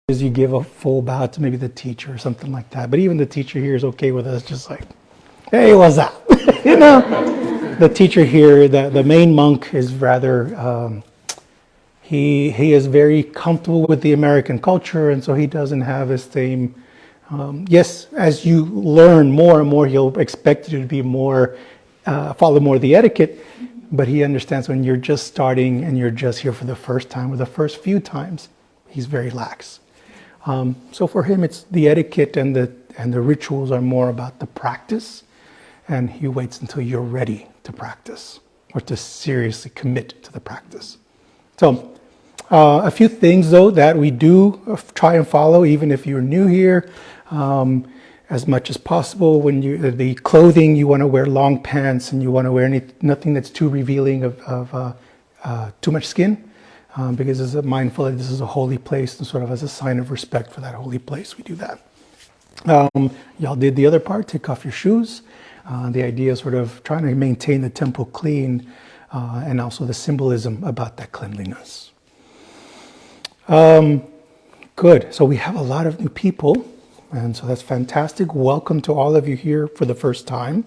is you give a full bow to maybe the teacher or something like that. But even the teacher here is okay with us, just like, hey, what's up? You know, the teacher here, the main monk is rather, he is very comfortable with the American culture, and so he doesn't have the same, yes, as you learn more and more, he'll expect you to be more, follow more of the etiquette, but he understands when you're just starting and you're just here for the first time or the first few times, he's very lax. So for him, it's the etiquette and the rituals are more about the practice, and he waits until you're ready to practice or to seriously commit to the practice. So a few things though that we do try and follow, even if you're new here, as much as possible. When the clothing, you want to wear long pants and you want to wear nothing that's too revealing of too much skin. Because it's mindful that this is a holy place, and sort of as a sign of respect for that holy place, we do that. Y'all did the other part, take off your shoes. The idea is sort of trying to maintain the temple clean, and also the symbolism about that cleanliness. Good, so we have a lot of new people, and so that's fantastic. Welcome to all of you here for the first time.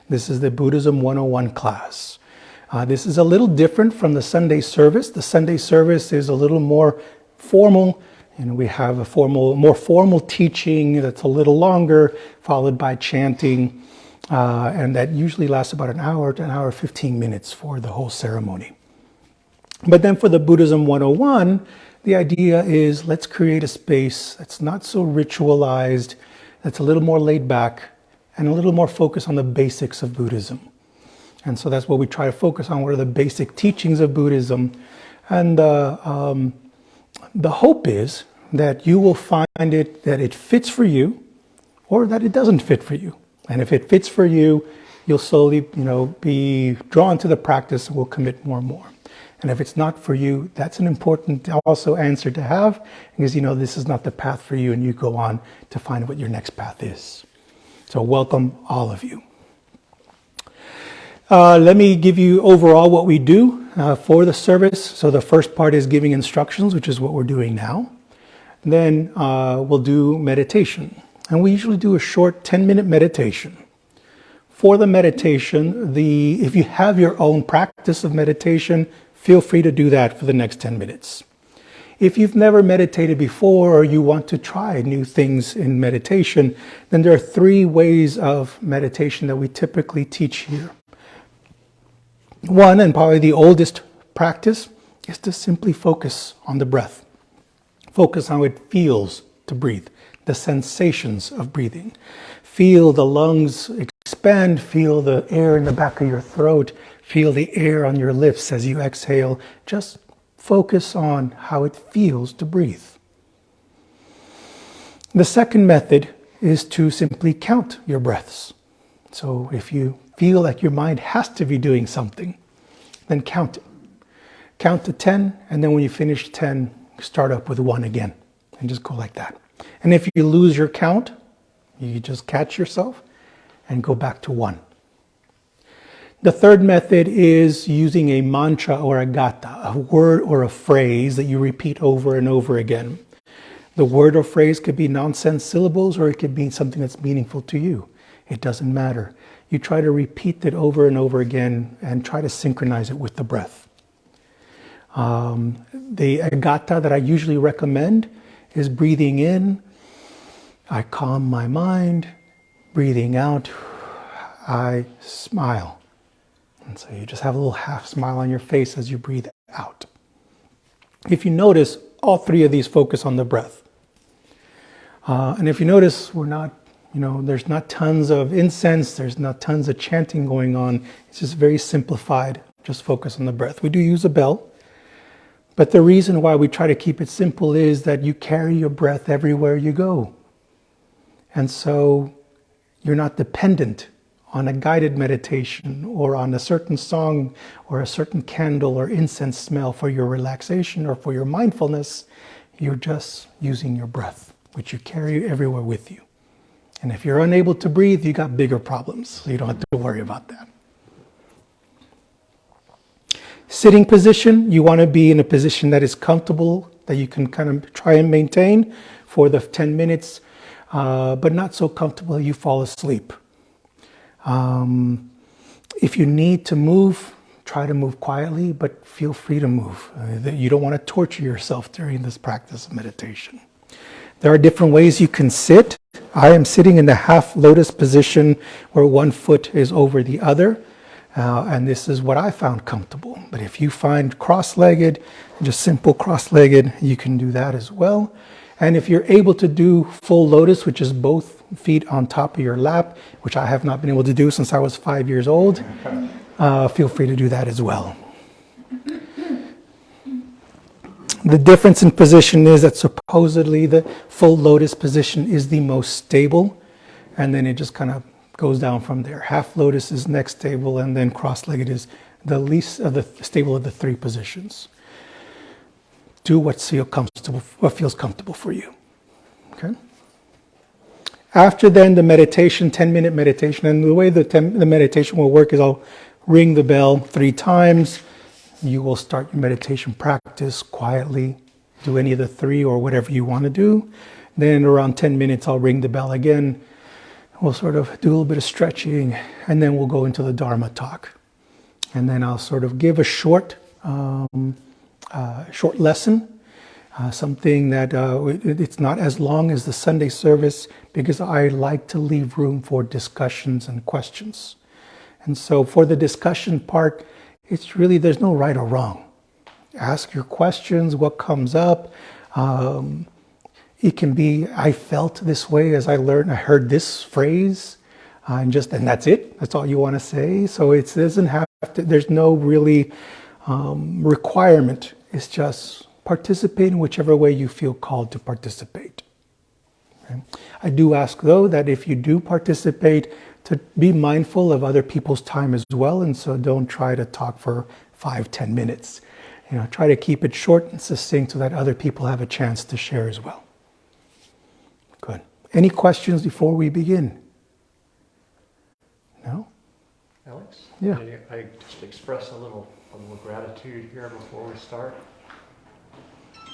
This is the Buddhism 101 class. This is a little different from the Sunday service. The Sunday service is a little more formal, and we have a more formal teaching that's a little longer, followed by chanting, and that usually lasts about an hour to an hour 15 minutes for the whole ceremony. But then for the Buddhism 101, the idea is let's create a space that's not so ritualized, that's a little more laid back, and a little more focused on the basics of Buddhism. And so that's what we try to focus on. What are the basic teachings of Buddhism? And the hope is that you will find it, that it fits for you, or that it doesn't fit for you. And if it fits for you, you'll slowly, be drawn to the practice and will commit more and more. And if it's not for you, that's an important also answer to have, because this is not the path for you, and you go on to find what your next path is. So welcome all of you. Let me give you overall what we do for the service. So the first part is giving instructions, which is what we're doing now. Then we'll do meditation. And we usually do a short 10-minute meditation. For the meditation, if you have your own practice of meditation, feel free to do that for the next 10 minutes. If you've never meditated before, or you want to try new things in meditation, then there are 3 ways of meditation that we typically teach here. One, and probably the oldest practice, is to simply focus on the breath. Focus on how it feels to breathe, the sensations of breathing. Feel the lungs expand, feel the air in the back of your throat, feel the air on your lips as you exhale. Just focus on how it feels to breathe. The second method is to simply count your breaths. So if you feel like your mind has to be doing something, then count it. Count to 10, and then when you finish 10, start up with 1 again, and just go like that. And if you lose your count, you just catch yourself and go back to 1. The third method is using a mantra or a gatha, a word or a phrase that you repeat over and over again. The word or phrase could be nonsense syllables, or it could be something that's meaningful to you. It doesn't matter. You try to repeat it over and over again and try to synchronize it with the breath. The gatha that I usually recommend is breathing in, I calm my mind. Breathing out, I smile. And so you just have a little half smile on your face as you breathe out. If you notice, all 3 of these focus on the breath. And if you notice, we're not, there's not tons of incense, there's not tons of chanting going on. It's just very simplified, just focus on the breath. We do use a bell, but the reason why we try to keep it simple is that you carry your breath everywhere you go. And so you're not dependent on a guided meditation or on a certain song or a certain candle or incense smell for your relaxation or for your mindfulness. You're just using your breath, which you carry everywhere with you. And if you're unable to breathe, you got bigger problems, so you don't have to worry about that. Sitting position, you want to be in a position that is comfortable, that you can kind of try and maintain for the 10 minutes, but not so comfortable that you fall asleep. If you need to move, try to move quietly, but feel free to move. You don't want to torture yourself during this practice of meditation. There are different ways you can sit. I am sitting in the half lotus position where one foot is over the other. And this is what I found comfortable. But if you find cross-legged, just simple cross-legged, you can do that as well. And if you're able to do full lotus, which is both feet on top of your lap, which I have not been able to do since I was 5 years old, feel free to do that as well. The difference in position is that supposedly the full lotus position is the most stable, and then it just kind of goes down from there. Half lotus is next stable, and then cross-legged is the least of the stable of the three positions. Do what feels comfortable for you. Okay. After then the meditation, 10-minute meditation, and the way the meditation will work is I'll ring the bell 3 times. You will start your meditation practice quietly. Do any of the 3 or whatever you want to do. Then around 10 minutes, I'll ring the bell again. We'll sort of do a little bit of stretching, and then we'll go into the Dharma talk. And then I'll sort of give a short lesson, something that it's not as long as the Sunday service, because I like to leave room for discussions and questions. And so for the discussion part, it's really, there's no right or wrong. Ask your questions, what comes up. It can be, I felt this way as I heard this phrase, and that's it. That's all you want to say. So it doesn't have to, there's no really requirement. It's just participate in whichever way you feel called to participate. Okay? I do ask, though, that if you do participate, to be mindful of other people's time as well, and so don't try to talk for 5-10 minutes. Try to keep it short and succinct so that other people have a chance to share as well. Good. Any questions before we begin? No? Alex? Yeah. I just express a little gratitude here before we start.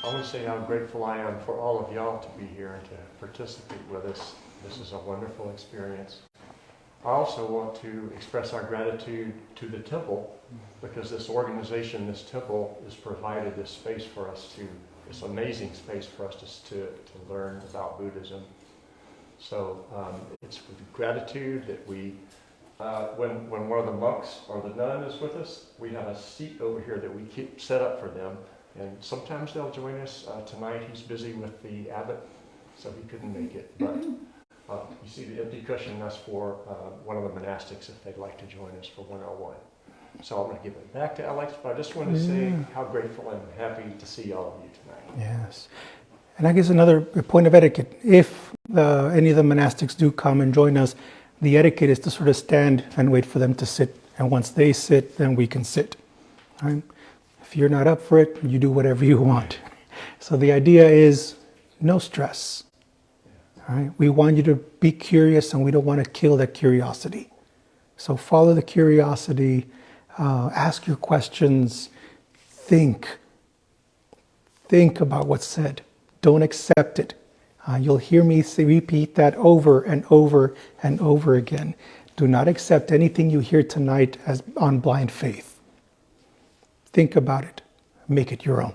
I want to say how grateful I am for all of y'all to be here and to participate with us. This is a wonderful experience. I also want to express our gratitude to the temple, because this organization, this temple, has provided this space for us this amazing space for us to learn about Buddhism. So it's with gratitude that we, when one of the monks or the nun is with us, we have a seat over here that we keep set up for them. And sometimes they'll join us. Tonight he's busy with the abbot, so he couldn't make it. But you see the empty cushion, that's for one of the monastics if they'd like to join us for 101. So I'm going to give it back to Alex, but I just wanted to say how grateful and happy to see all of you tonight. Yes. And I guess another point of etiquette, if any of the monastics do come and join us, the etiquette is to sort of stand and wait for them to sit. And once they sit, then we can sit. Right? If you're not up for it, you do whatever you want. So the idea is no stress. All right? We want you to be curious, and we don't want to kill that curiosity. So follow the curiosity, ask your questions, think about what's said. Don't accept it. You'll hear me repeat that over and over and over again. Do not accept anything you hear tonight as on blind faith. Think about it. Make it your own.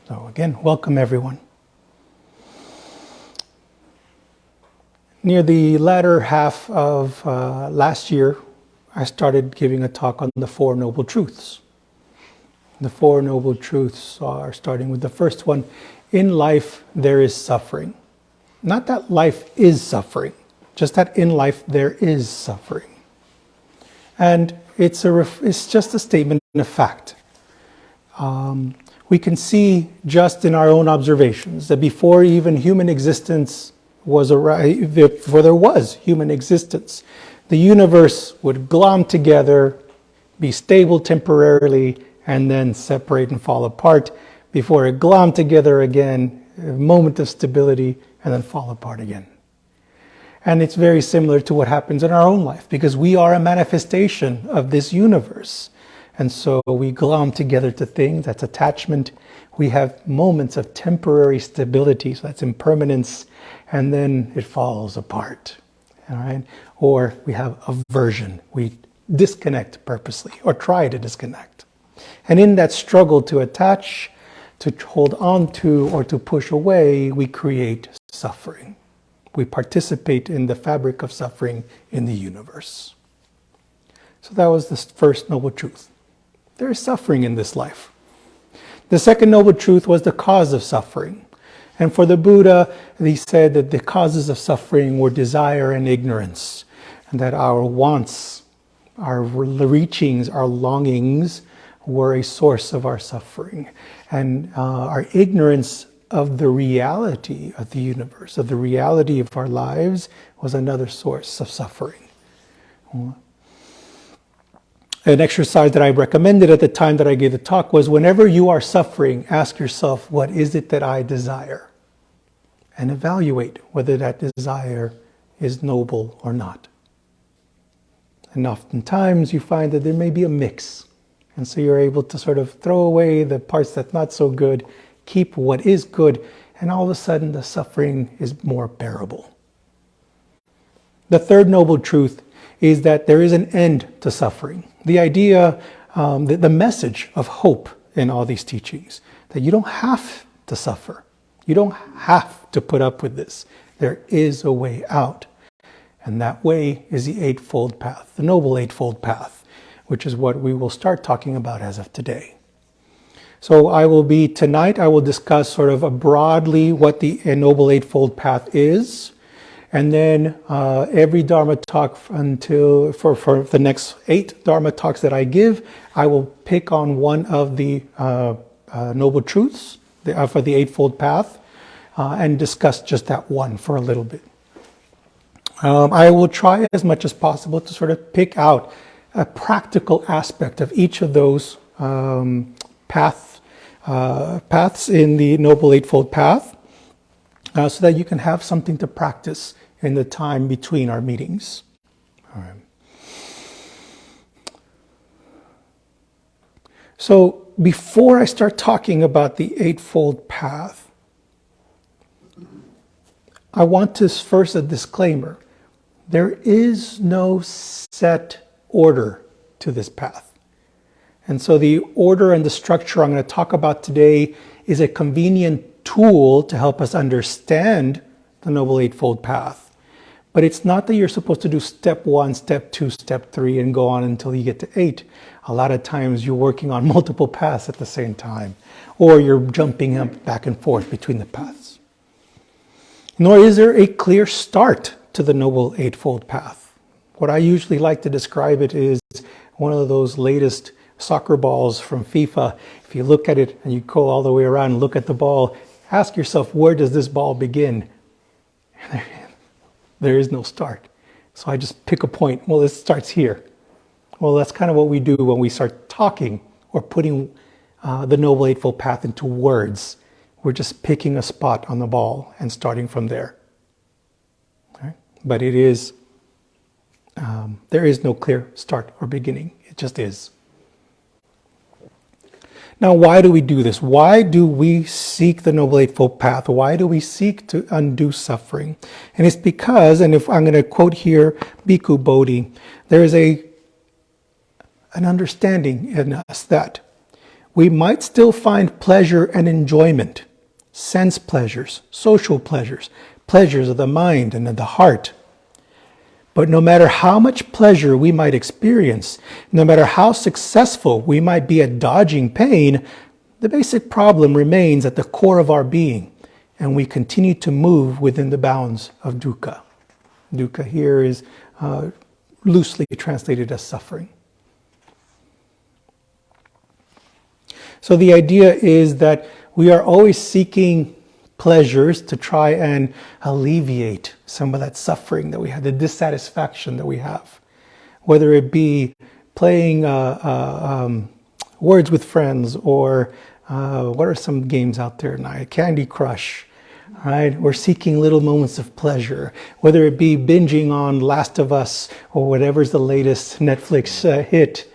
So again, welcome everyone. Near the latter half of last year, I started giving a talk on the Four Noble Truths. The Four Noble Truths are starting with the first one. In life, there is suffering. Not that life is suffering, just that in life there is suffering. And it's just a statement of fact. We can see just in our own observations that before even human existence before there was human existence, the universe would glom together, be stable temporarily, and then separate and fall apart before it glom together again, a moment of stability, and then fall apart again. And it's very similar to what happens in our own life, because we are a manifestation of this universe. And so we glom together to things, that's attachment. We have moments of temporary stability, so that's impermanence, and then it falls apart. All right? Or we have aversion. We disconnect purposely, or try to disconnect. And in that struggle to attach, to hold on to, or to push away, we create suffering. We participate in the fabric of suffering in the universe. So that was the first noble truth. There is suffering in this life. The second noble truth was the cause of suffering. And for the Buddha, he said that the causes of suffering were desire and ignorance, and that our wants, our reachings, our longings were a source of our suffering. And our ignorance of the reality of the universe, of the reality of our lives, was another source of suffering. An exercise that I recommended at the time that I gave the talk was, whenever you are suffering, ask yourself, what is it that I desire? And evaluate whether that desire is noble or not. And oftentimes you find that there may be a mix. And so you're able to sort of throw away the parts that's not so good, keep what is good, and all of a sudden the suffering is more bearable. The third noble truth is that there is an end to suffering. The idea, the message of hope in all these teachings, that you don't have to suffer. You don't have to put up with this. There is a way out. And that way is the Eightfold Path, the Noble Eightfold Path, which is what we will start talking about as of today. So tonight I will discuss sort of broadly what the Noble Eightfold Path is. And then every Dharma talk for the next 8 Dharma talks that I give, I will pick on one of the Noble Truths for the Eightfold Path and discuss just that one for a little bit. I will try as much as possible to sort of pick out a practical aspect of each of those paths in the Noble Eightfold Path, so that you can have something to practice in the time between our meetings. All right. So before I start talking about the Eightfold Path, I want to first a disclaimer. There is no set order to this path. And so the order and the structure I'm going to talk about today is a convenient tool to help us understand the Noble Eightfold Path. But it's not that you're supposed to do step 1, step 2, step 3, and go on until you get to 8. A lot of times you're working on multiple paths at the same time, or you're jumping up back and forth between the paths. Nor is there a clear start to the Noble Eightfold Path. What I usually like to describe it is one of those latest soccer balls from FIFA. If you look at it and you go all the way around and look at the ball, ask yourself, where does this ball begin? There is no start. So I just pick a point. Well, it starts here. Well, that's kind of what we do when we start talking or putting the Noble Eightfold Path into words. We're just picking a spot on the ball and starting from there. Okay? But it is, there is no clear start or beginning. It just is. Now, why do we do this? Why do we seek the Noble Eightfold Path? Why do we seek to undo suffering? And it's because, and if I'm going to quote here Bhikkhu Bodhi, there is an understanding in us that we might still find pleasure and enjoyment, sense pleasures, social pleasures, pleasures of the mind and of the heart. But no matter how much pleasure we might experience, no matter how successful we might be at dodging pain, the basic problem remains at the core of our being, and we continue to move within the bounds of dukkha. Dukkha here is loosely translated as suffering. So the idea is that we are always seeking pleasures to try and alleviate some of that suffering that we have, the dissatisfaction that we have. Whether it be playing words with friends, or what are some games out there now? Candy Crush, right? We're seeking little moments of pleasure. Whether it be binging on Last of Us or whatever's the latest Netflix hit.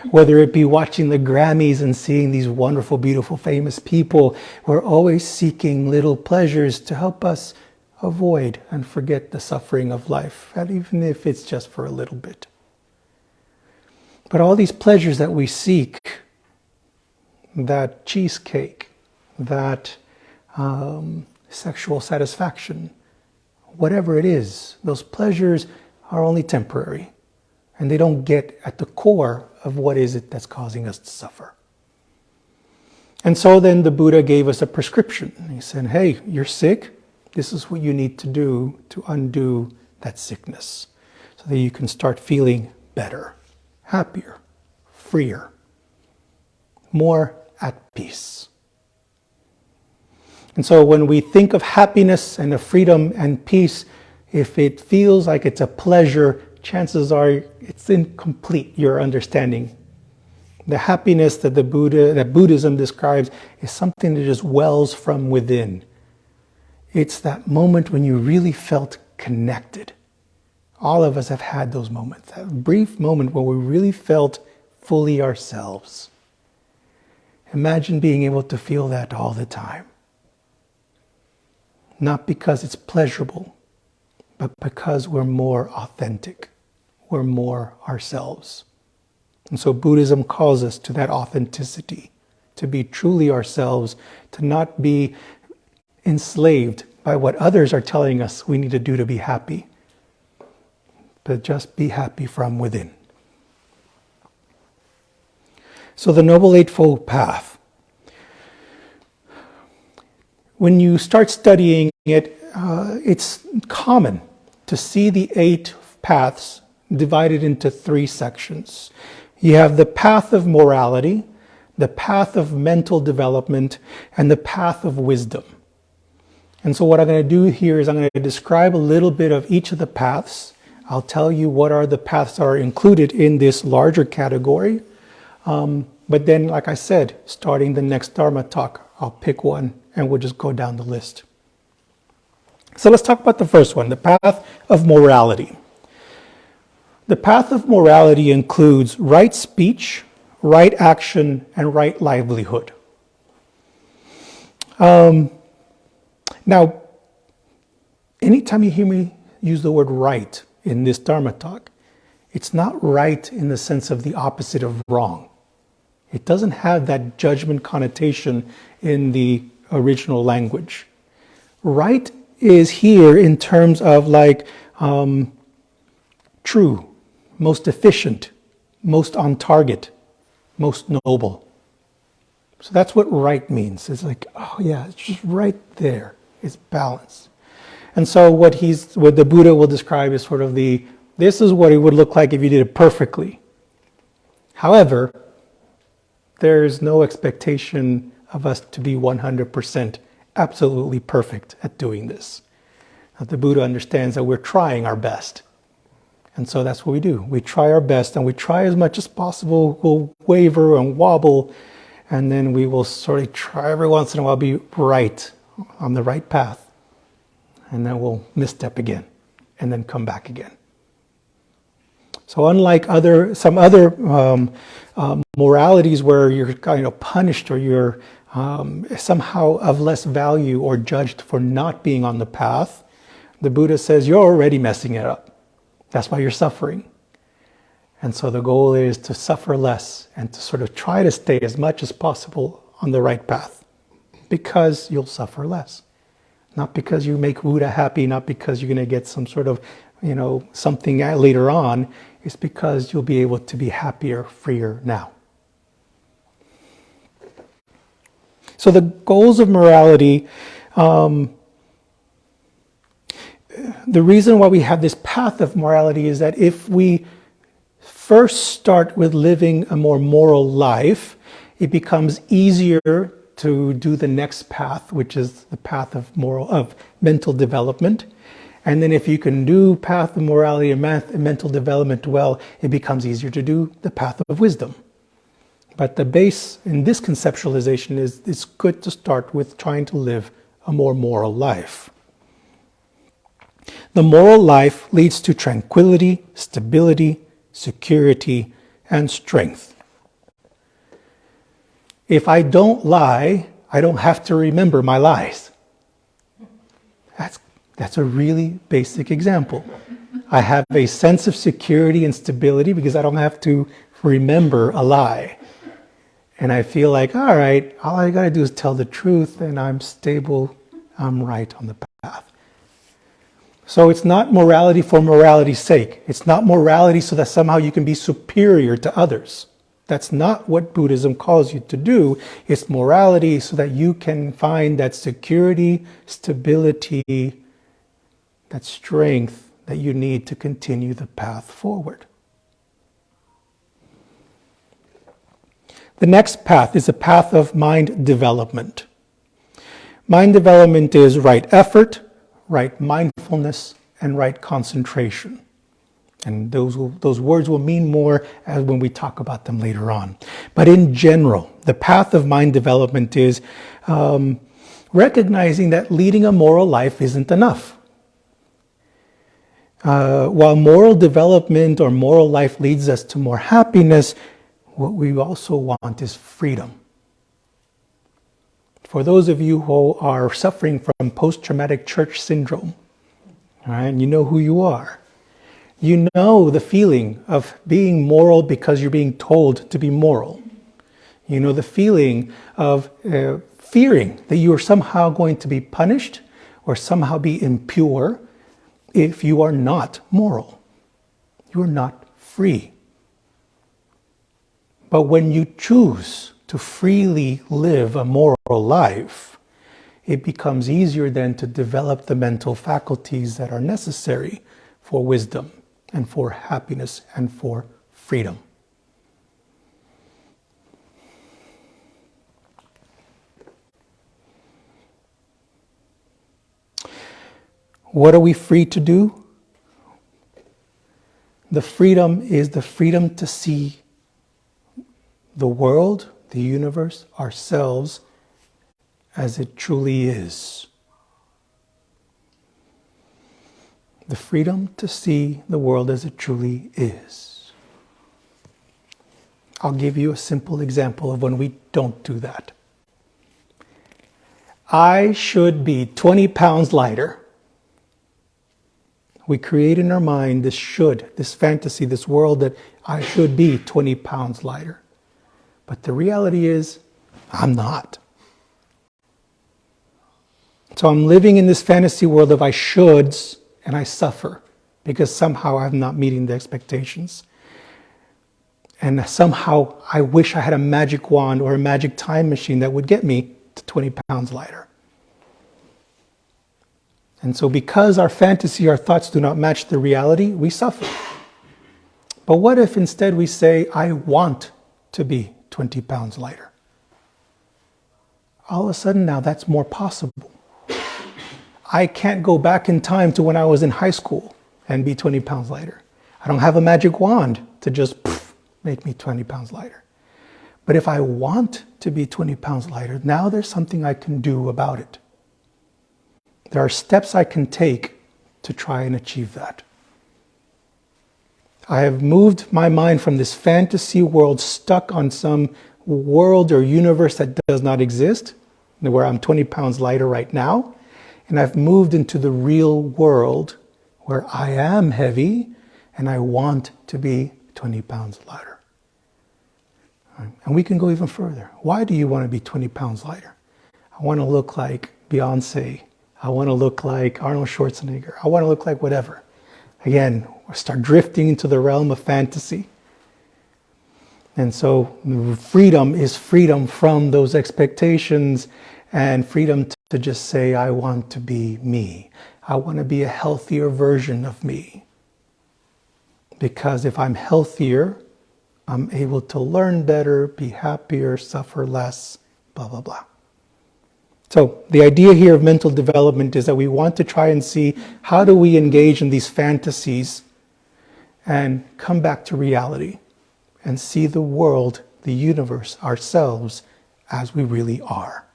Whether it be watching the Grammys and seeing these wonderful, beautiful, famous people, we're always seeking little pleasures to help us avoid and forget the suffering of life, and even if it's just for a little bit. But all these pleasures that we seek, that cheesecake, that sexual satisfaction, whatever it is, those pleasures are only temporary, and they don't get at the core of what is it that's causing us to suffer. And so then the Buddha gave us a prescription. He said, hey, you're sick. This is what you need to do to undo that sickness, so that you can start feeling better, happier, freer, more at peace. And so when we think of happiness and of freedom and peace, if it feels like it's a pleasure, chances are it's incomplete, your understanding. The happiness that Buddhism describes is something that just wells from within. It's that moment when you really felt connected. All of us have had those moments, that brief moment where we really felt fully ourselves. Imagine being able to feel that all the time. Not because it's pleasurable, but because we're more authentic. We're more ourselves. And so Buddhism calls us to that authenticity, to be truly ourselves, to not be enslaved by what others are telling us we need to do to be happy, but just be happy from within. So the Noble Eightfold Path. When you start studying it, it's common to see the 8 paths divided into 3 sections. You have the path of morality, the path of mental development, and the path of wisdom. And so what I'm going to do here is I'm going to describe a little bit of each of the paths. I'll tell you what are the paths that are included in this larger category. But then, like I said, starting the next Dharma talk, I'll pick one and we'll just go down the list. So let's talk about the first one, the path of morality. The path of morality includes right speech, right action, and right livelihood. Now, anytime you hear me use the word right in this Dharma talk, it's not right in the sense of the opposite of wrong. It doesn't have that judgment connotation in the original language. Right is here in terms of like true, most efficient, most on target, most noble. So that's what right means. It's like, oh yeah, it's just right there. It's balance. And so what the Buddha will describe is sort of this is what it would look like if you did it perfectly. However, there's no expectation of us to be 100% absolutely perfect at doing this. Now, the Buddha understands that we're trying our best. And so that's what we do. We try our best and we try as much as possible. We'll waver and wobble, and then we will sort of try every once in a while be right on the right path. And then we'll misstep again and then come back again. So unlike some other moralities where you're kind of punished or you're somehow of less value or judged for not being on the path, the Buddha says you're already messing it up. That's why you're suffering. And so the goal is to suffer less and to sort of try to stay as much as possible on the right path, because you'll suffer less. Not because you make Buddha happy, not because you're going to get some sort of, something later on. It's because you'll be able to be happier, freer now. So the goals of morality, the reason why we have this path of morality is that if we first start with living a more moral life, it becomes easier to do the next path, which is the path of mental development. And then if you can do path of morality and mental development well, it becomes easier to do the path of wisdom. But the base in this conceptualization is it's good to start with trying to live a more moral life. The moral life leads to tranquility, stability, security, and strength. If I don't lie, I don't have to remember my lies. That's a really basic example. I have a sense of security and stability because I don't have to remember a lie. And I feel like, all right, all I got to do is tell the truth and I'm stable, I'm right on the path. So it's not morality for morality's sake. It's not morality so that somehow you can be superior to others. That's not what Buddhism calls you to do. It's morality so that you can find that security, stability, that strength that you need to continue the path forward. The next path is a path of mind development. Mind development is right effort, right mindfulness, and right concentration. And those words will mean more as when we talk about them later on. But in general, the path of mind development is recognizing that leading a moral life isn't enough. While moral development or moral life leads us to more happiness, what we also want is freedom. For those of you who are suffering from post-traumatic church syndrome, all right, you know who you are. You know the feeling of being moral because you're being told to be moral. You know the feeling of fearing that you are somehow going to be punished or somehow be impure if you are not moral. You are not free. But when you choose to freely live a moral life, it becomes easier then to develop the mental faculties that are necessary for wisdom and for happiness and for freedom. What are we free to do? The freedom is the freedom to see the world, the universe, ourselves as it truly is. The freedom to see the world as it truly is. I'll give you a simple example of when we don't do that. I should be 20 pounds lighter. We create in our mind this should, this fantasy, this world that I should be 20 pounds lighter. But the reality is, I'm not. So I'm living in this fantasy world of I shoulds, and I suffer because somehow I'm not meeting the expectations. And somehow I wish I had a magic wand or a magic time machine that would get me to 20 pounds lighter. And so because our fantasy, our thoughts do not match the reality, we suffer. But what if instead we say, I want to be 20 pounds lighter? All of a sudden now that's more possible. I can't go back in time to when I was in high school and be 20 pounds lighter. I don't have a magic wand to just make me 20 pounds lighter. But if I want to be 20 pounds lighter, now there's something I can do about it. There are steps I can take to try and achieve that. I have moved my mind from this fantasy world stuck on some world or universe that does not exist, where I'm 20 pounds lighter right now, and I've moved into the real world where I am heavy and I want to be 20 pounds lighter. Right? And we can go even further. Why do you want to be 20 pounds lighter? I want to look like Beyonce. I want to look like Arnold Schwarzenegger. I want to look like whatever. Again, start drifting into the realm of fantasy. And so freedom is freedom from those expectations and freedom to just say, I want to be me. I want to be a healthier version of me. Because if I'm healthier, I'm able to learn better, be happier, suffer less, blah, blah, blah. So the idea here of mental development is that we want to try and see how do we engage in these fantasies and come back to reality and see the world, the universe, ourselves as we really are.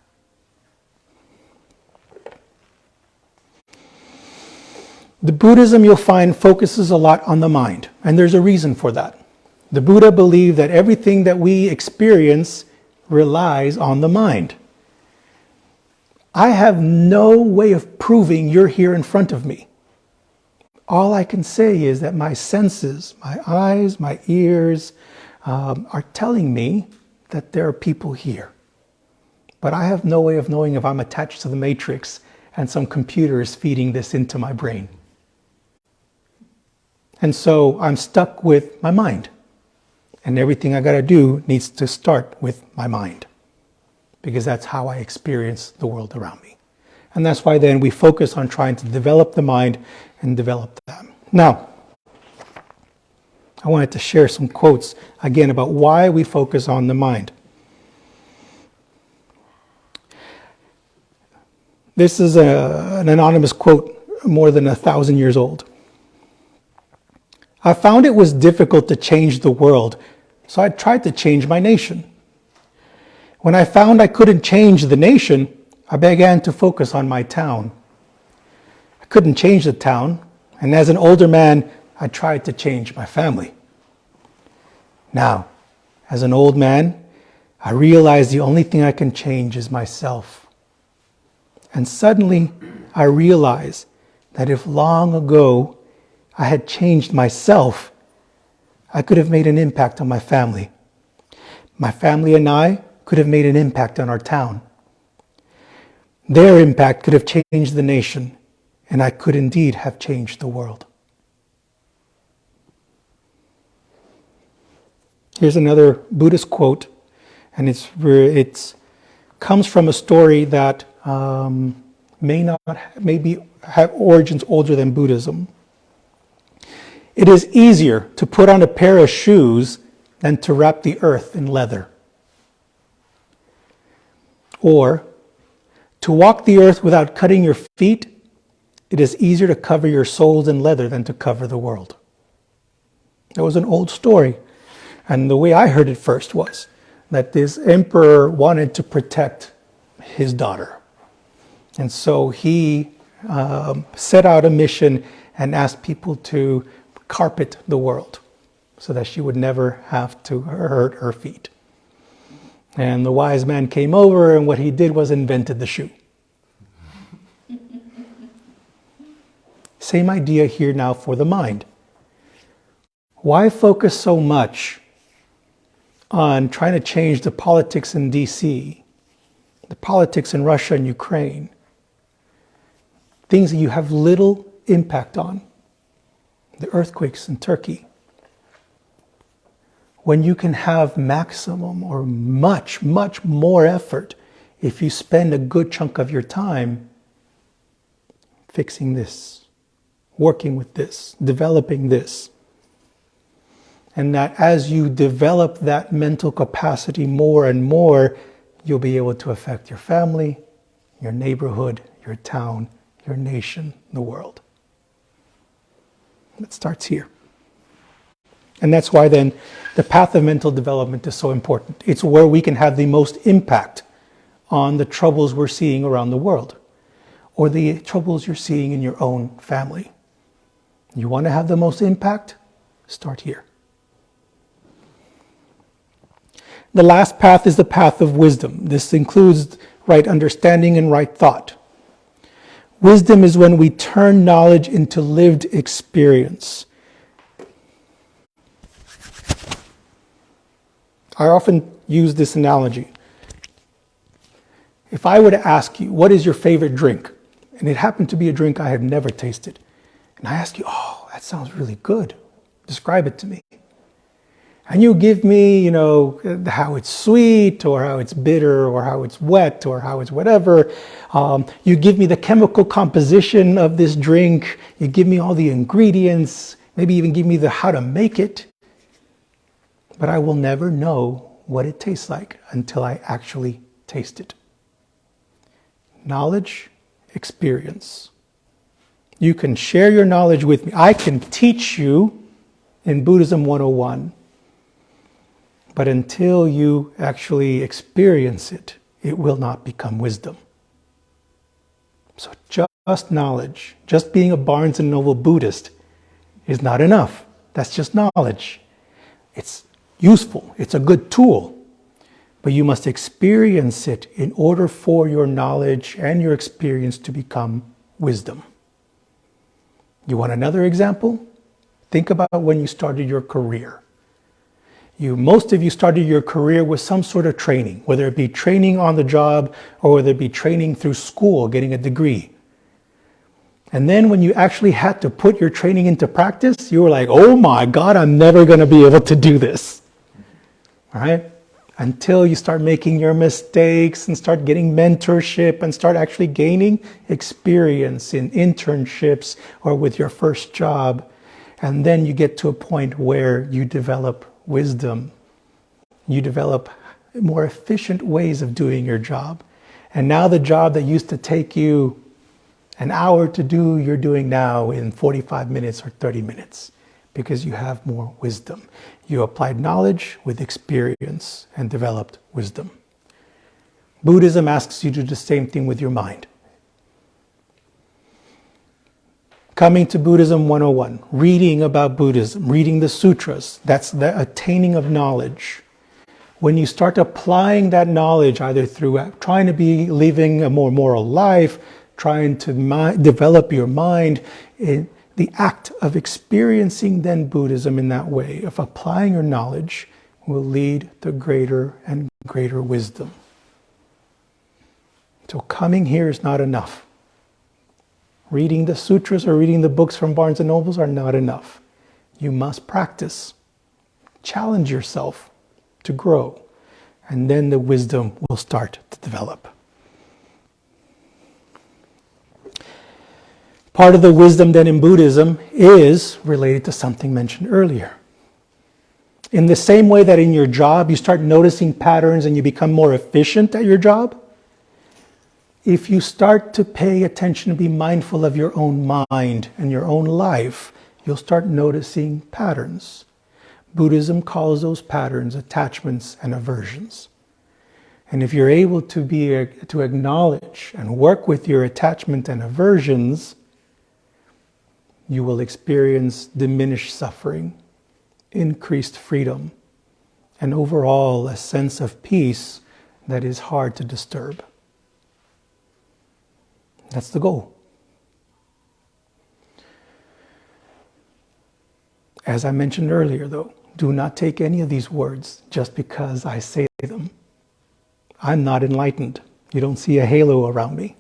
The Buddhism, you'll find, focuses a lot on the mind, and there's a reason for that. The Buddha believed that everything that we experience relies on the mind. I have no way of proving you're here in front of me. All I can say is that my senses, my eyes, my ears, are telling me that there are people here. But I have no way of knowing if I'm attached to the matrix and some computer is feeding this into my brain. And so I'm stuck with my mind. And everything I got to do needs to start with my mind. Because that's how I experience the world around me. And that's why then we focus on trying to develop the mind and develop that. Now, I wanted to share some quotes again about why we focus on the mind. This is an anonymous quote more than 1,000 years old. I found it was difficult to change the world, so I tried to change my nation. When I found I couldn't change the nation, I began to focus on my town. I couldn't change the town, and as an older man, I tried to change my family. Now, as an old man, I realized the only thing I can change is myself. And suddenly, I realized that if long ago I had changed myself, I could have made an impact on my family. My family and I could have made an impact on our town. Their impact could have changed the nation, and I could indeed have changed the world. Here's another Buddhist quote, and it comes from a story that maybe have origins older than Buddhism. It is easier to put on a pair of shoes than to wrap the earth in leather. Or, to walk the earth without cutting your feet, it is easier to cover your souls in leather than to cover the world. That was an old story. And the way I heard it first was that this emperor wanted to protect his daughter. And so he set out a mission and asked people to carpet the world so that she would never have to hurt her feet. And the wise man came over, and what he did was invented the shoe. Same idea here now for the mind. Why focus so much on trying to change the politics in DC, the politics in Russia and Ukraine, things that you have little impact on, the earthquakes in Turkey, when you can have maximum or much, much more effort if you spend a good chunk of your time fixing this, working with this, developing this. And that as you develop that mental capacity more and more, you'll be able to affect your family, your neighborhood, your town, your nation, the world. It starts here. And that's why then the path of mental development is so important. It's where we can have the most impact on the troubles we're seeing around the world, or the troubles you're seeing in your own family. You want to have the most impact? Start here. The last path is the path of wisdom. This includes right understanding and right thought. Wisdom is when we turn knowledge into lived experience. I often use this analogy. If I were to ask you, what is your favorite drink? And it happened to be a drink I have never tasted. And I ask you, oh, that sounds really good. Describe it to me. And you give me, how it's sweet or how it's bitter or how it's wet or how it's whatever. You give me the chemical composition of this drink. You give me all the ingredients, maybe even give me the how to make it. But I will never know what it tastes like until I actually taste it. Knowledge, experience. You can share your knowledge with me. I can teach you in Buddhism 101. But until you actually experience it, it will not become wisdom. So just knowledge, just being a Barnes & Noble Buddhist is not enough. That's just knowledge. It's useful. It's a good tool. But you must experience it in order for your knowledge and your experience to become wisdom. You want another example? Think about when you started your career. Most of you started your career with some sort of training, whether it be training on the job or whether it be training through school, getting a degree. And then when you actually had to put your training into practice, you were like, oh my God, I'm never going to be able to do this. All right? Until you start making your mistakes and start getting mentorship and start actually gaining experience in internships or with your first job. And then you get to a point where you develop wisdom. You develop more efficient ways of doing your job. And now the job that used to take you an hour to do, you're doing now in 45 minutes or 30 minutes because you have more wisdom. You applied knowledge with experience and developed wisdom. Buddhism asks you to do the same thing with your mind. Coming to Buddhism 101, reading about Buddhism, reading the sutras, that's the attaining of knowledge. When you start applying that knowledge, either through trying to be living a more moral life, trying to develop your mind, in the act of experiencing then Buddhism in that way, of applying your knowledge, will lead to greater and greater wisdom. So coming here is not enough. Reading the sutras or reading the books from Barnes & Nobles are not enough. You must practice. Challenge yourself to grow. And then the wisdom will start to develop. Part of the wisdom then in Buddhism is related to something mentioned earlier. In the same way that in your job you start noticing patterns and you become more efficient at your job, if you start to pay attention and be mindful of your own mind and your own life, you'll start noticing patterns. Buddhism calls those patterns attachments and aversions. And if you're able to acknowledge and work with your attachment and aversions, you will experience diminished suffering, increased freedom, and overall a sense of peace that is hard to disturb. That's the goal. As I mentioned earlier, though, do not take any of these words just because I say them. I'm not enlightened. You don't see a halo around me.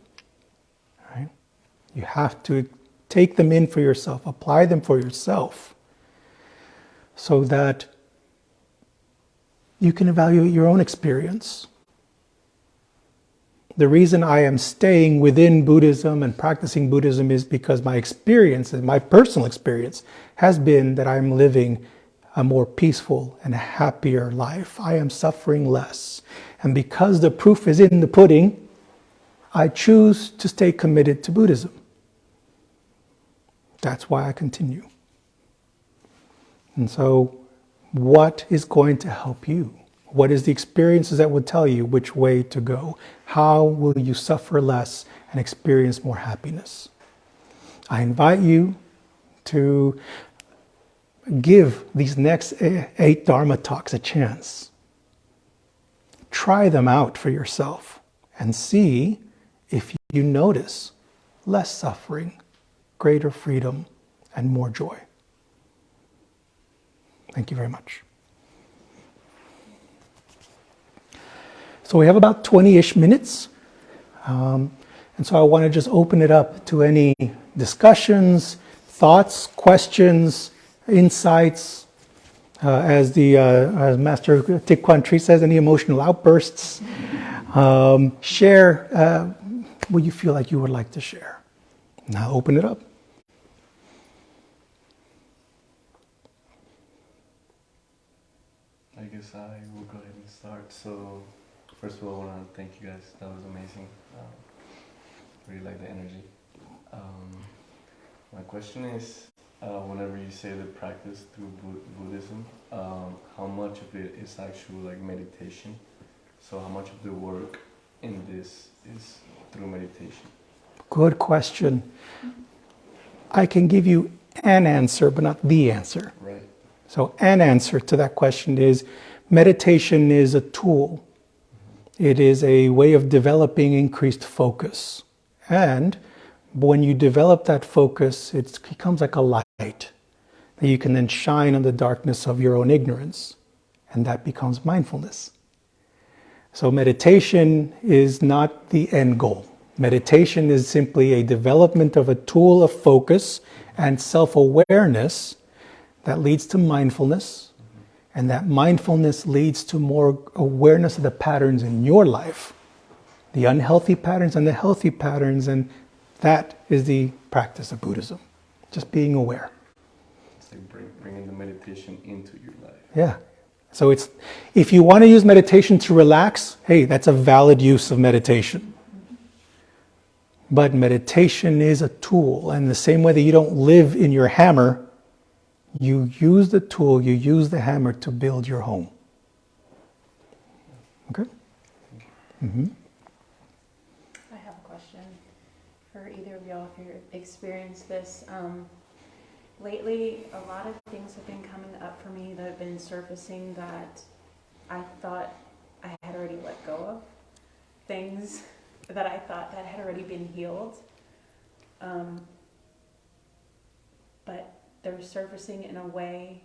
Right? You have to take them in for yourself, apply them for yourself, so that you can evaluate your own experience. The reason I am staying within Buddhism and practicing Buddhism is because my experience, and my personal experience, has been that I'm living a more peaceful and happier life. I am suffering less. And because the proof is in the pudding, I choose to stay committed to Buddhism. That's why I continue. And so, what is going to help you? What is the experiences that will tell you which way to go? How will you suffer less and experience more happiness? I invite you to give these next 8 Dharma talks a chance. Try them out for yourself and see if you notice less suffering, greater freedom, and more joy. Thank you very much. So we have about 20-ish minutes. And so I want to just open it up to any discussions, thoughts, questions, insights. As Master Thich Quang Tri says, any emotional outbursts. Share what you feel like you would like to share. Now open it up. I guess I will go ahead and start. So, first of all, I want to thank you guys. That was amazing. Really like the energy. My question is, whenever you say the practice through Buddhism, how much of it is actual like meditation? So, how much of the work in this is through meditation? Good question. I can give you an answer, but not the answer. Right. So an answer to that question is meditation is a tool. It is a way of developing increased focus. And when you develop that focus, it becomes like a light that you can then shine on the darkness of your own ignorance. And that becomes mindfulness. So meditation is not the end goal. Meditation is simply a development of a tool of focus and self-awareness that leads to mindfulness, and that mindfulness leads to more awareness of the patterns in your life, the unhealthy patterns and the healthy patterns, and that is the practice of Buddhism, just being aware. It's like bringing the meditation into your life. Yeah. So it's, if you want to use meditation to relax, hey, that's a valid use of meditation. But meditation is a tool, and the same way that you don't live in your hammer, you use the tool, you use the hammer to build your home. Okay? Mm-hmm. I have a question for either of y'all if you've experienced this. Lately, a lot of things have been coming up for me that have been surfacing that I thought I had already let go of. Things that I thought that had already been healed. But they're surfacing in a way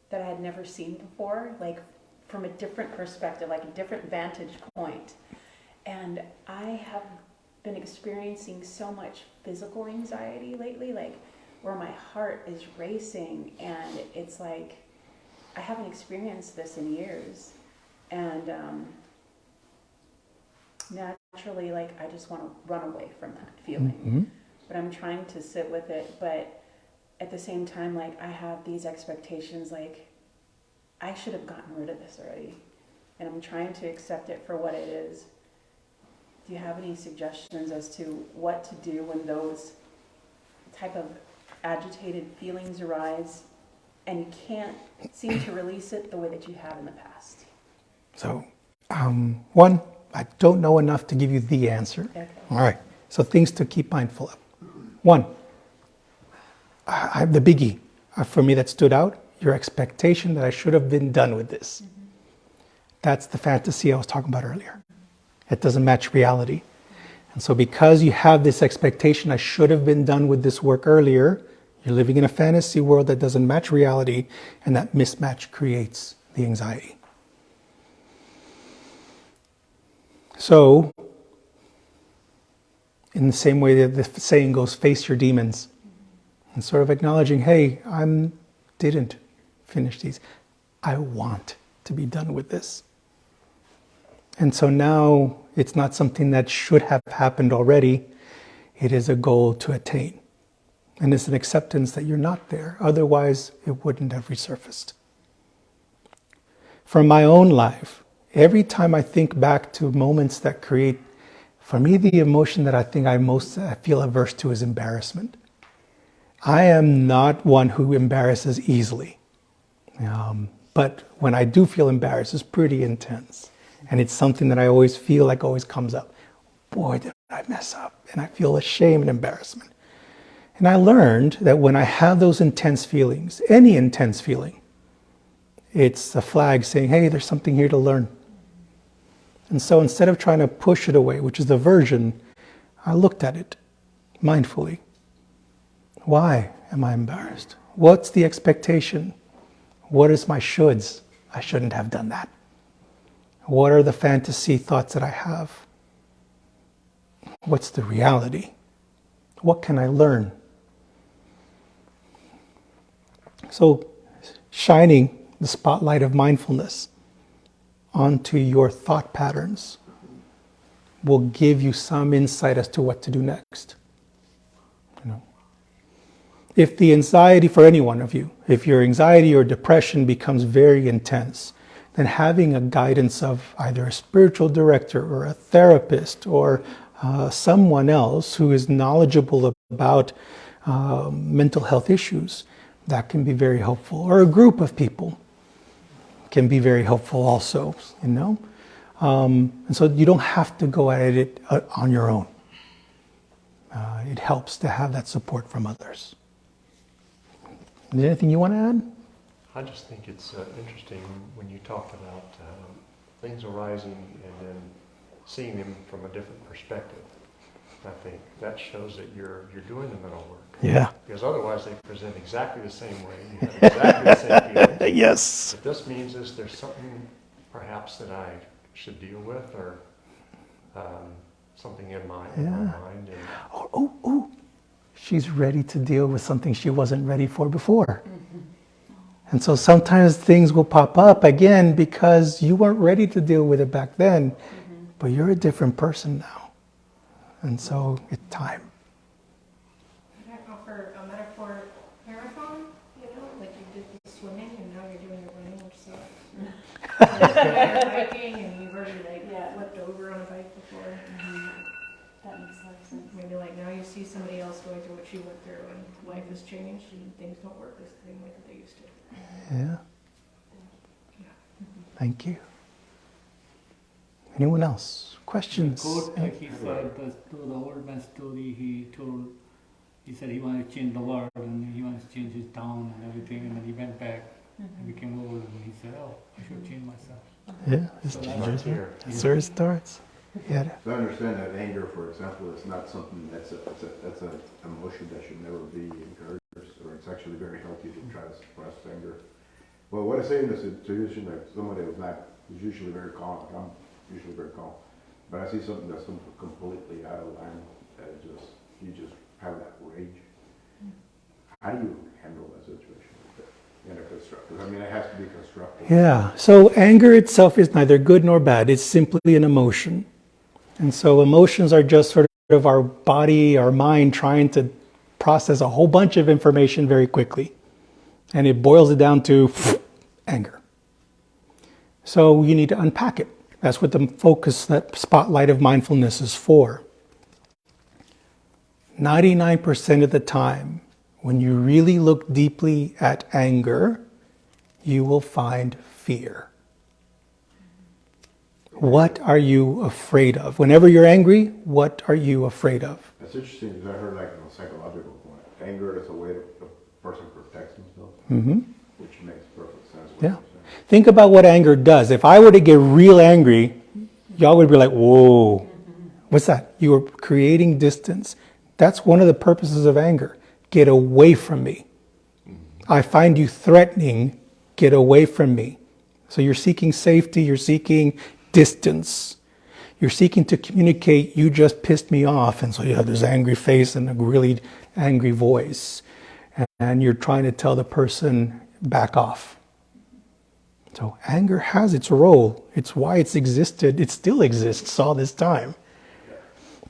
that I had never seen before, like from a different perspective, like a different vantage point. And I have been experiencing so much physical anxiety lately, like where my heart is racing, and it's like I haven't experienced this in years. And naturally, like I just want to run away from that feeling. Mm-hmm. But I'm trying to sit with it, but at the same time, like I have these expectations, like I should have gotten rid of this already, and I'm trying to accept it for what it is. Do you have any suggestions as to what to do when those type of agitated feelings arise and you can't seem to release it the way that you have in the past? So, one, I don't know enough to give you the answer. Okay. All right. So things to keep mindful of. One, the biggie for me that stood out, your expectation that I should have been done with this. Mm-hmm. That's the fantasy I was talking about earlier. It doesn't match reality. And so because you have this expectation, I should have been done with this work earlier, you're living in a fantasy world that doesn't match reality, and that mismatch creates the anxiety. So, in the same way that the saying goes, face your demons. And sort of acknowledging, hey, I didn't finish these. I want to be done with this. And so now it's not something that should have happened already. It is a goal to attain. And it's an acceptance that you're not there. Otherwise, it wouldn't have resurfaced. From my own life, every time I think back to moments that create, for me, the emotion that I think I feel averse to is embarrassment. I am not one who embarrasses easily. But when I do feel embarrassed, it's pretty intense. And it's something that I always feel like always comes up. Boy, did I mess up. And I feel shame and embarrassment. And I learned that when I have those intense feelings, any intense feeling, it's a flag saying, hey, there's something here to learn. And so instead of trying to push it away, which is aversion, I looked at it mindfully. Why am I embarrassed? What's the expectation? What is my shoulds? I shouldn't have done that. What are the fantasy thoughts that I have? What's the reality? What can I learn? So, shining the spotlight of mindfulness onto your thought patterns will give you some insight as to what to do next. You know, if the anxiety for any one of you, if your anxiety or depression becomes very intense, then having a guidance of either a spiritual director or a therapist or someone else who is knowledgeable about mental health issues, that can be very helpful. Or a group of people can be very helpful also, you know. And so you don't have to go at it on your own. It helps to have that support from others. Is there anything you want to add? I just think it's interesting when you talk about things arising and then seeing them from a different perspective. I think that shows that you're doing the mental work. Yeah. Because otherwise they present exactly the same way. You have exactly the same feelings. Yes. What this means is there's something perhaps that I should deal with, or something in my mind. And Oh, she's ready to deal with something she wasn't ready for before. And so sometimes things will pop up again because you weren't ready to deal with it back then, but you're a different person now. And so it's time. Can I offer a metaphor marathon? You know, like you did the swimming and now you're doing the running, which sucks. You're biking and you've already flipped over on a bike before. That makes a lot of sense. Maybe like now you see somebody else going through what you went through and life has changed and things don't work the same way that they used to. Yeah. Thank you. Anyone else? Questions? Quote, like he said, to the old man story, he said he wanted to change the world and he wanted to change his town and everything, and then he went back and became old and he said, oh, I should change myself. Yeah, it's So changes. here. That's where it starts. Yeah. So I understand that anger, for example, is not something that's an emotion that should never be encouraged, or it's actually very healthy to try to suppress anger. Well, what I say in this situation, like somebody who's usually very calm, like I'm usually very calm, but I see something that's completely out of line, that you just have that rage. How do you handle that situation in a constructive? I mean, it has to be constructive. Yeah. So anger itself is neither good nor bad. It's simply an emotion. And so emotions are just sort of our body, our mind trying to process a whole bunch of information very quickly. And it boils it down to anger. So you need to unpack it. That's what the focus, that spotlight of mindfulness is for. 99% of the time, when you really look deeply at anger, you will find fear. What are you afraid of? Whenever you're angry, what are you afraid of? That's interesting, because I heard, like, on a psychological point, anger is a way that the person protects themselves, which makes perfect sense. What Yeah. you're saying. Think about what anger does. If I were to get real angry, y'all would be like, whoa, what's that? You are creating distance. That's one of the purposes of anger. Get away from me. I find you threatening. Get away from me. So you're seeking safety. You're seeking distance. You're seeking to communicate, you just pissed me off. And so you have this angry face and a really angry voice. And you're trying to tell the person, back off. So anger has its role. It's why it's existed. It still exists all this time.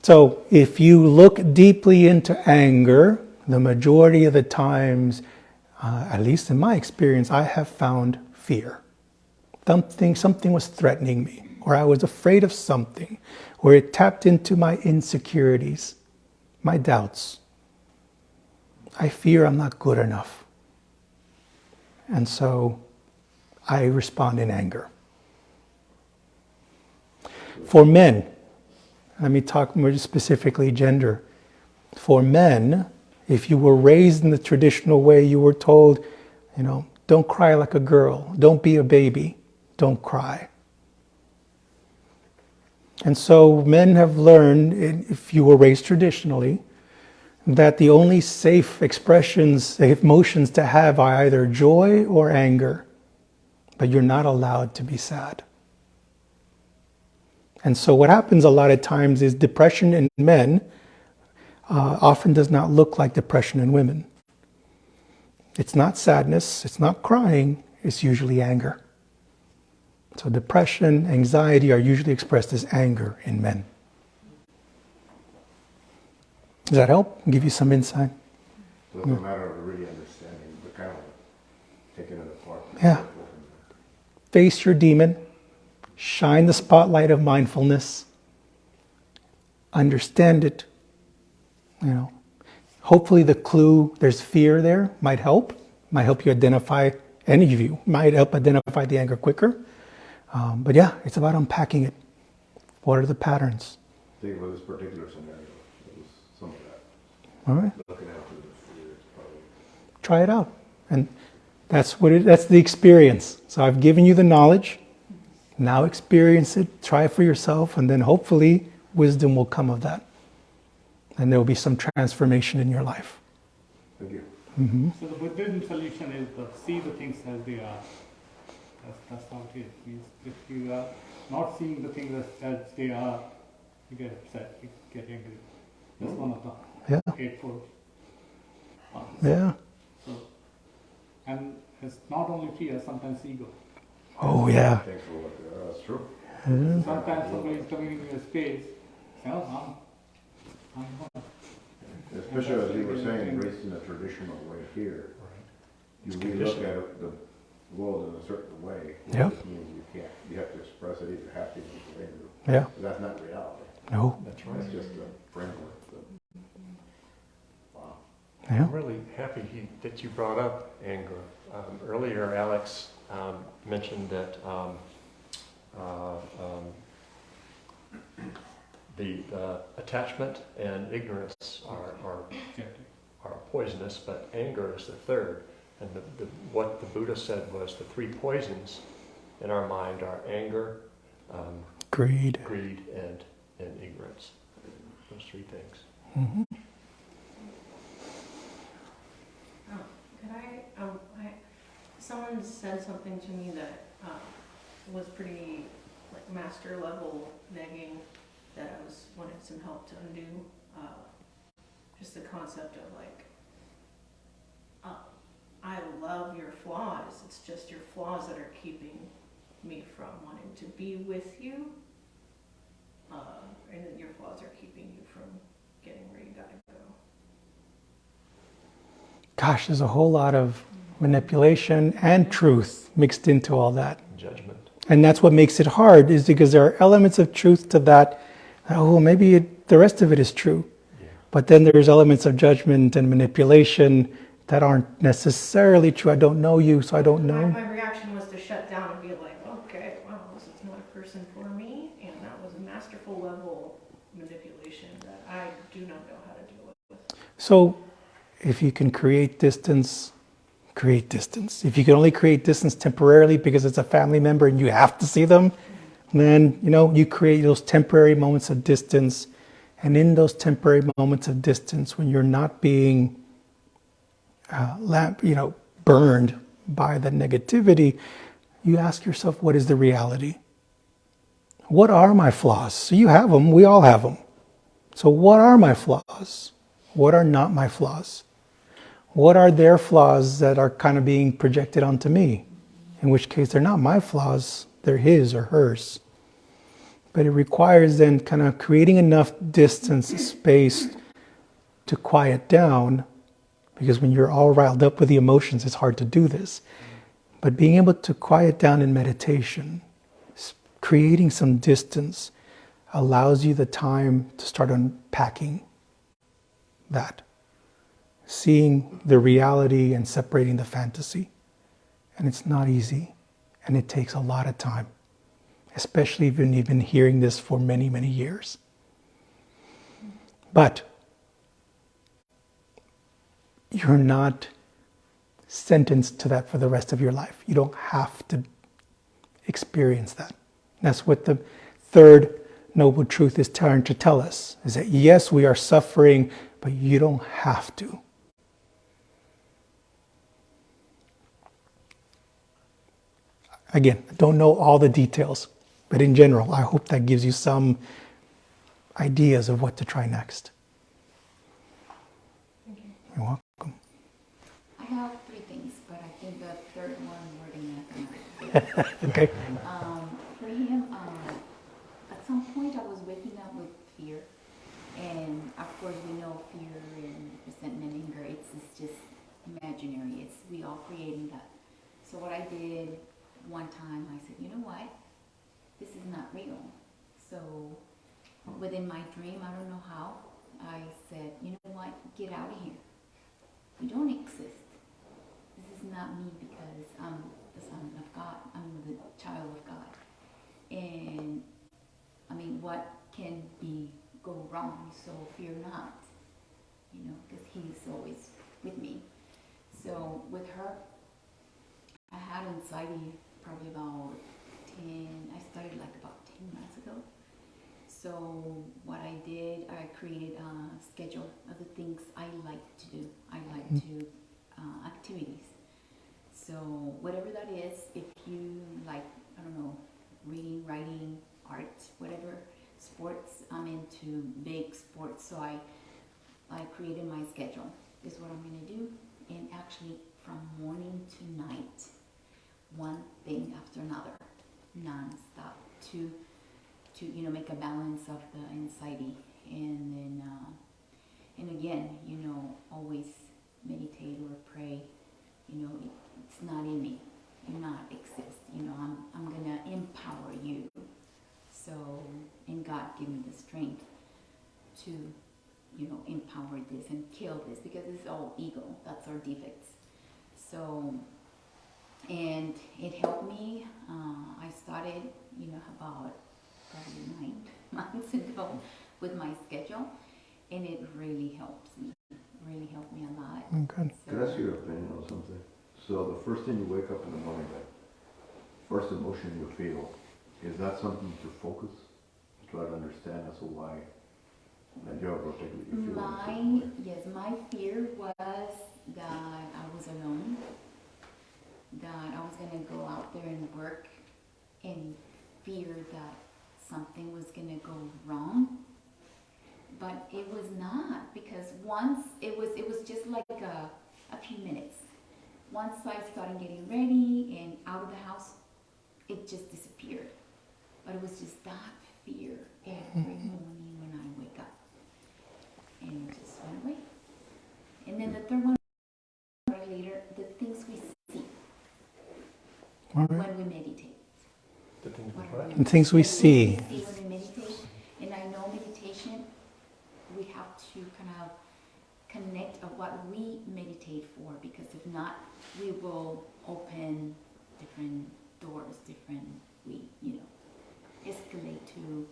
So if you look deeply into anger, the majority of the times, at least in my experience, I have found fear. Something was threatening me, or I was afraid of something, or it tapped into my insecurities, my doubts. I fear I'm not good enough. And so I respond in anger. For men, let me talk more specifically gender. For men, if you were raised in the traditional way, you were told, don't cry like a girl, don't be a baby, don't cry. And so men have learned, if you were raised traditionally, that the only safe expressions, emotions to have are either joy or anger. But you're not allowed to be sad. And so what happens a lot of times is depression in men often does not look like depression in women. It's not sadness, it's not crying, it's usually anger. So depression, anxiety are usually expressed as anger in men. Does that help? Give you some insight? So it's a matter of really understanding, but kind of taking it apart. Yeah. Face your demon, shine the spotlight of mindfulness, understand it. Hopefully the clue, there's fear there, might help you identify, any of you might help identify the anger quicker. But yeah, it's about unpacking it. What are the patterns? I think for this particular scenario, it was some of that. All right, Looking after the fear is probably. try it out. And that's the experience. So I've given you the knowledge. Now experience it, try it for yourself, and then hopefully wisdom will come of that. And there will be some transformation in your life. Thank you. Mm-hmm. So the Buddhism solution is to see the things as they are. That's how it is. Means if you are not seeing the things as they are, you get upset, you get angry. That's one of the hateful parts. Yeah. So, and it's not only fear, sometimes ego. Oh yeah. Thanks for what, that's true. Sometimes somebody is coming into your space, say, oh, I'm Especially as you were saying, embracing a traditional way here. You really look at the world in a certain way. Yep. Which means you have to express it either happiness or anger. Yeah. But that's not reality. No. That's right. That's just a framework. Wow. Yeah. I'm really happy that you brought up anger. Earlier, Alex mentioned that the attachment and ignorance are poisonous, but anger is the third. And what the Buddha said was the three poisons in our mind are anger, Greed, and ignorance. Those three things. Mm-hmm. Someone said something to me that was pretty like master level negging that I wanted some help to undo. Just the concept of like, I love your flaws. It's just your flaws that are keeping me from wanting to be with you, and that your flaws are keeping you from getting where you gotta go. Gosh, there's a whole lot of manipulation and truth mixed into all that. Judgment. And that's what makes it hard, is because there are elements of truth to that. Oh, maybe the rest of it is true. Yeah. But then there's elements of judgment and manipulation that aren't necessarily true. I don't know you, so I don't know. My reaction was to shut down and be like, okay, wow, this is not a person for me. And that was a masterful level manipulation that I do not know how to deal with. So if you can create distance, create distance. If you can only create distance temporarily because it's a family member and you have to see them, then you create those temporary moments of distance. And in those temporary moments of distance, when you're not being burned by the negativity, you ask yourself, what is the reality? What are my flaws? So you have them, we all have them. So what are my flaws? What are not my flaws? What are their flaws that are kind of being projected onto me? In which case they're not my flaws, they're his or hers. But it requires then kind of creating enough distance, space to quiet down, because when you're all riled up with the emotions, it's hard to do this. But being able to quiet down in meditation, creating some distance, allows you the time to start unpacking that. Seeing the reality and separating the fantasy. And it's not easy. And it takes a lot of time. Especially if you've been hearing this for many, many years. But you're not sentenced to that for the rest of your life. You don't have to experience that. That's what the third noble truth is trying to tell us, is that yes, we are suffering, but you don't have to. Again, I don't know all the details. But in general, I hope that gives you some ideas of what to try next. Thank you. You're welcome. I have three things, but I think the third one we're gonna Okay. for him, at some point I was waking up with fear, and of course we know fear and resentment, anger. It's just imaginary. It's we all creating that. So what I did one time, I said, you know what? This is not real. So within my dream, I don't know how, I said, you know what? Get out of here. You don't exist. This is not me because I'm the son of God. I'm the child of God. And I mean, what can go wrong? So fear not, because He's always with me. So with her, I had anxiety probably about I started like about 10 months ago. So what I did, I created a schedule of the things I like to do. I like to activities. So whatever that is, if you like, I don't know, reading, writing, art, whatever, sports, I'm into big sports. So I created my schedule. This is what I'm going to do. And actually from morning to night, one thing after another, non-stop, to make a balance of the anxiety. And then, and again, always meditate or pray. It's not in me. You not exist. I'm gonna empower you. So, and God give me the strength to, empower this and kill this, because it's all ego. That's our defects. So, and it helped me. I started, about probably 9 months ago with my schedule, and it really helps me. Really helped me a lot. Good. Can I ask you your opinion on something? So the first thing you wake up in the morning, that first emotion you feel, is that something to focus? Try to understand as to why that you're particularly you feel Yes, my fear was that I was alone, that I was gonna go out there and work and fear that something was gonna go wrong. But it was not, because once it was just like a few minutes. Once I started getting ready and out of the house, it just disappeared. But it was just that fear every morning when I wake up. And it just went away. And then the third one, later, the things we see All right. when we meditate. The things we What are what? The things we see. when we meditate. And I know meditation, we have to kind of connect of what we meditate for, because if not, we will open different doors, escalate to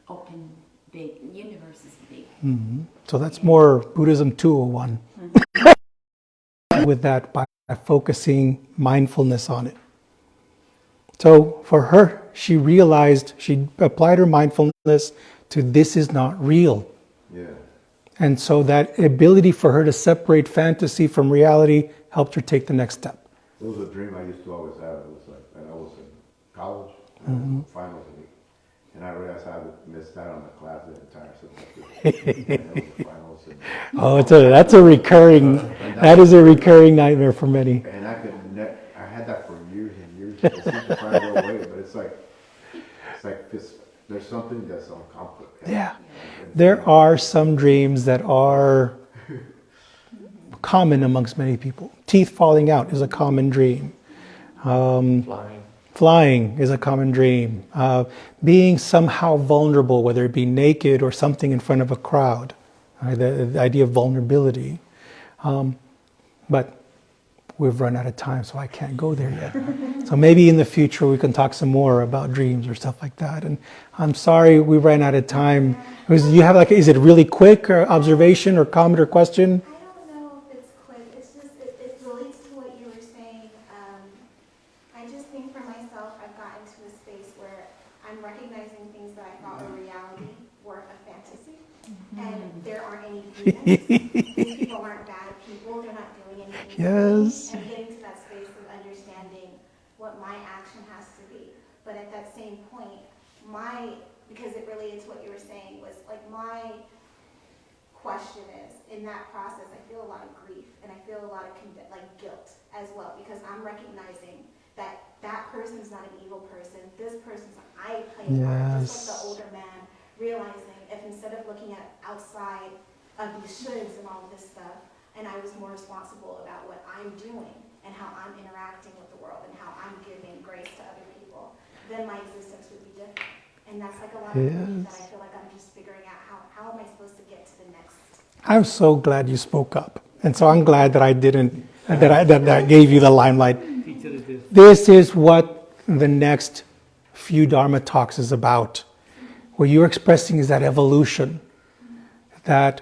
open big, universe is big. Mm-hmm. So that's more Buddhism 201. With that, by focusing mindfulness on it. So for her, she realized, she applied her mindfulness to this is not real. Yeah. And so that ability for her to separate fantasy from reality helped her take the next step. It was a dream I used to always have. It was like, and I was in college, finals week, and I realized I missed out on the class the entire semester. And it was the finals. Oh, that is a recurring nightmare for many. And I had that for years and years. It seemed to try to go away, but it's like this, there's something that's uncomfortable. Yeah. There are some dreams that are common amongst many people. Teeth falling out is a common dream. Flying is a common dream. Being somehow vulnerable, whether it be naked or something in front of a crowd. The idea of vulnerability. But we've run out of time, so I can't go there yet. So maybe in the future we can talk some more about dreams or stuff like that. And I'm sorry we ran out of time. You have is it really quick or observation or comment or question? I don't know if it's quick. It's just, it relates to what you were saying. I just think for myself, I've gotten to a space where I'm recognizing things that I thought were reality were a fantasy. And there aren't any demons. These people aren't bad people. They're not doing anything. Yes. And getting to that space of understanding what my action has to be. But at that same point, because it related to what you were saying, was like my question is, in that process, I feel a lot of grief and I feel a lot of guilt as well, because I'm recognizing that that person's not an evil person. This person's, I play a part, just like the older man, realizing if instead of looking at outside of these shoulds and all of this stuff, and I was more responsible about what I'm doing and how I'm interacting with the world and how I'm giving grace to other people, then my existence would be different. And that's like a lot of grief that I feel like I'm just figuring out how am I supposed to get to the next. I'm so glad you spoke up. And so I'm glad that I didn't, that I gave you the limelight. This is what the next few Dharma talks is about. What you're expressing is that evolution, that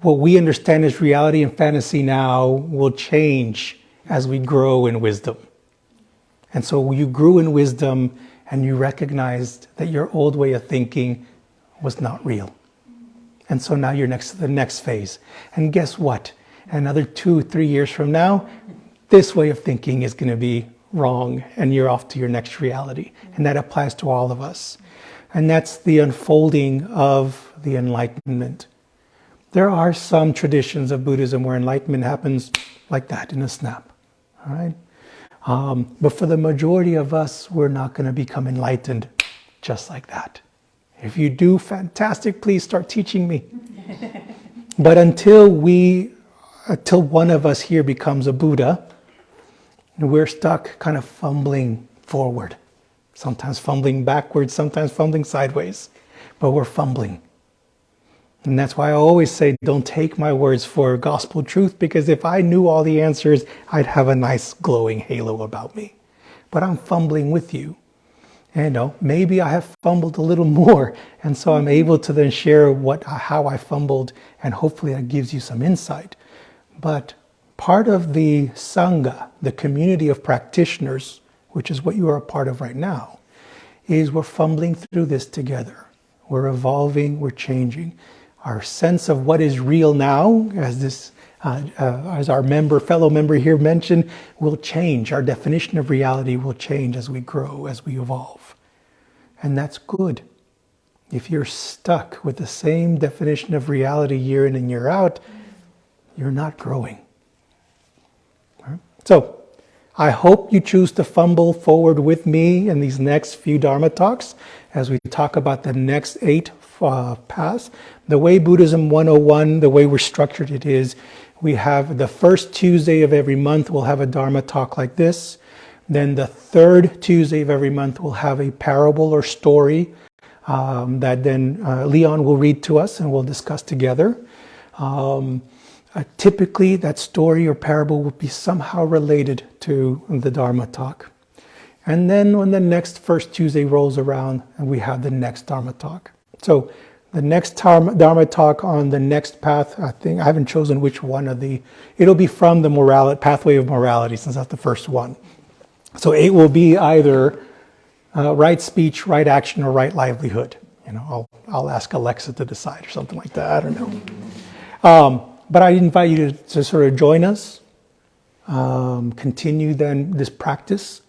what we understand as reality and fantasy now will change as we grow in wisdom. And so you grew in wisdom and you recognized that your old way of thinking was not real. And so now you're next to the next phase. And guess what? Another 2-3 years from now, this way of thinking is going to be wrong and you're off to your next reality. And that applies to all of us. And that's the unfolding of the enlightenment. There are some traditions of Buddhism where enlightenment happens like that, in a snap. All right? But for the majority of us, we're not going to become enlightened just like that. If you do, fantastic, please start teaching me. But until one of us here becomes a Buddha, we're stuck kind of fumbling forward. Sometimes fumbling backwards, sometimes fumbling sideways. But we're fumbling. And that's why I always say, don't take my words for gospel truth, because if I knew all the answers, I'd have a nice glowing halo about me. But I'm fumbling with you. And maybe I have fumbled a little more, and so I'm able to then share how I fumbled, and hopefully that gives you some insight. But part of the Sangha, the community of practitioners, which is what you are a part of right now, is we're fumbling through this together. We're evolving, we're changing. Our sense of what is real now, as our fellow member here mentioned, will change. Our definition of reality will change as we grow, as we evolve. And that's good. If you're stuck with the same definition of reality year in and year out, you're not growing. Right? So, I hope you choose to fumble forward with me in these next few Dharma talks as we talk about the next 8 paths. The way Buddhism 101, the way we're structured it is, we have the first Tuesday of every month, we'll have a Dharma talk like this. Then the third Tuesday of every month, we'll have a parable or story that then Leon will read to us and we'll discuss together. Typically, that story or parable will be somehow related to the Dharma talk. And then when the next first Tuesday rolls around, we have the next Dharma talk. So the next Dharma talk on the next path, I haven't chosen which one it'll be from the pathway of morality, since that's the first one. So it will be either right speech, right action, or right livelihood. I'll ask Alexa to decide or something like that. I don't know. But I invite you to sort of join us, continue then this practice,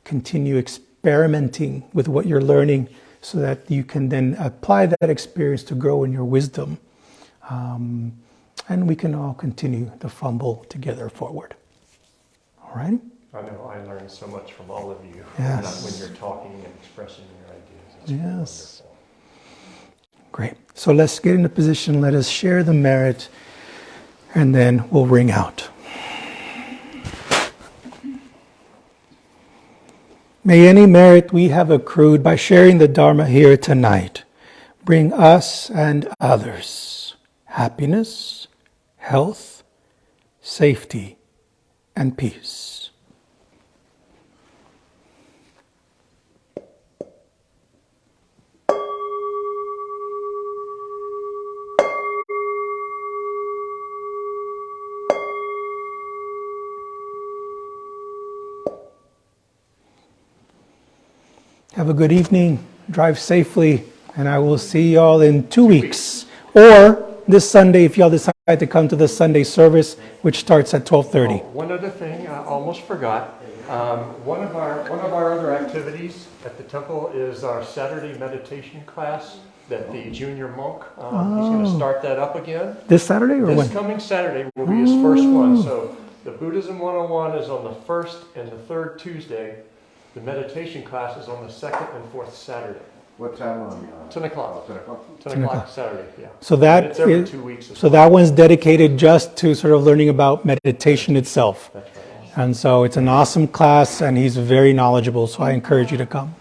continue experimenting with what you're learning so that you can then apply that experience to grow in your wisdom. And we can all continue to fumble together forward. All right? I know I learned so much from all of you Yes. when you're talking and expressing your ideas. It's Yes. wonderful. Great. So let's get into position. Let us share the merit, and then we'll ring out. May any merit we have accrued by sharing the Dharma here tonight bring us and others happiness, health, safety, and peace. Have a good evening, drive safely, and I will see y'all in 2 weeks. Or this Sunday if y'all decide to come to the Sunday service, which starts at 12:30. One other thing, I almost forgot. One of our other activities at the temple is our Saturday meditation class that the junior monk, he's going to start that up again. This Saturday or This when? coming Saturday will be his first one. So the Buddhism 101 is on the first and the third Tuesday. The meditation class is on the second and fourth Saturday. What time on? 10 o'clock. 10 o'clock? 10 o'clock Saturday, yeah. So And that it's every is, 2 weeks. As so well. that one's dedicated just to sort of learning about meditation itself. That's right. And so it's an awesome class, and he's very knowledgeable, so I encourage you to come.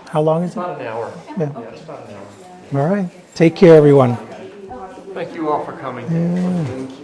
How long is it? About an hour. Yeah. Yeah, it's about an hour. All right. Take care, everyone. Thank you all for coming. Yeah. Thank